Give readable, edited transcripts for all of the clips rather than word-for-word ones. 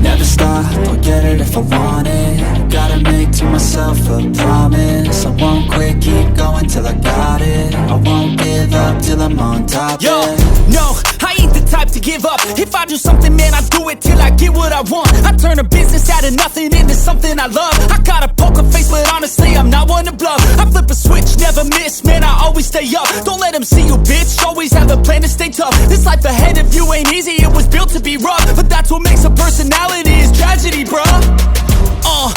Never stop, I'll get it if I want it. Gotta make to myself a promise. I won't quit, keep going till I got it. I won't give up till I'm on top. Yo, yeah. no, I ain't the type to give up. If I do something, man, I do it till I get what I want. I turn a business out of nothing into something I love. I got a poker face, but honestly, I'm not one to bluff. I flip a switch, never miss, man, I always stay up. Don't let them see you, bitch, always have a plan to stay tough. This life ahead of you ain't easy, it was built to be rough. But that's what makes a personality, is tragedy, bruh.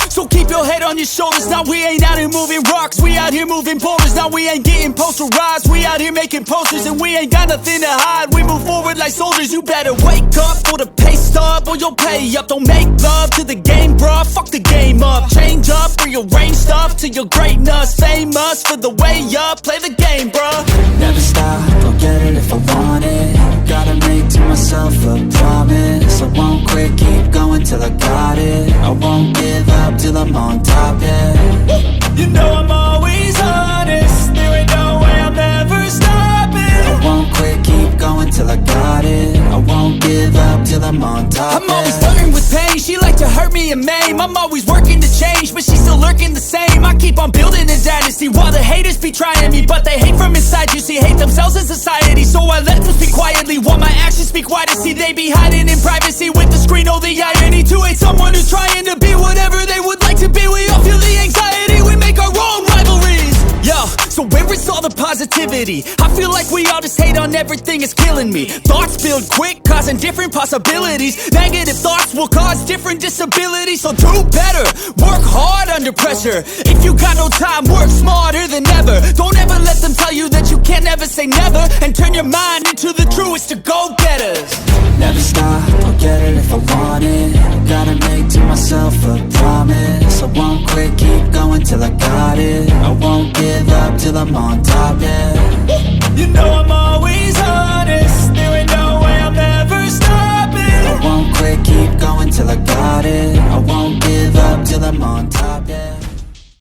So keep your head on your shoulders. Now we ain't out here moving rocks, we out here moving boulders. Now we ain't getting posterized, we out here making posters. And we ain't got nothing to hide, we move forward like soldiers. You better wake up for the pay stub, or you'll pay up. Don't make love to the game, bruh, fuck the game up. Change up, rearrange stuff to your greatness. Famous for the way up, play the game, bruh. Never stop, I'll get it if I want it. Gotta make to myself a promise. I won't quit, keep going till I got it. I won't give up till I'm on top, yeah. You know I'm always honest, there ain't no way I'm ever stopping. I won't quit, keep going till I got it. I won't give up till I'm on top, I'm always flirting with pain, she like to hurt me and maim. I'm always working to change, but she's still lurking the same. I keep on building a dynasty while the haters be trying me. But they hate from inside, you see, hate themselves in society. So I let them speak quietly while my actions speak wider. See, they be hiding in privacy with the screen. Oh, the irony to hate someone who's trying to be whatever they would like to be. We all feel the anxiety, we make our own rivalries. Yo, so where is all the positivity? I feel like we all just hate on everything, it's killing me. Thoughts build quick, causing different possibilities. Negative thoughts will cause different disabilities. So do better, work hard under pressure. If you got no time, work smarter than ever. Don't ever let them tell you that you can't never say never. And turn your mind into the truest of go-getters. Never stop, I'll get it if I want it. Gotta make to myself a promise. I won't quit, keep going till I got it. I won't give up till I'm on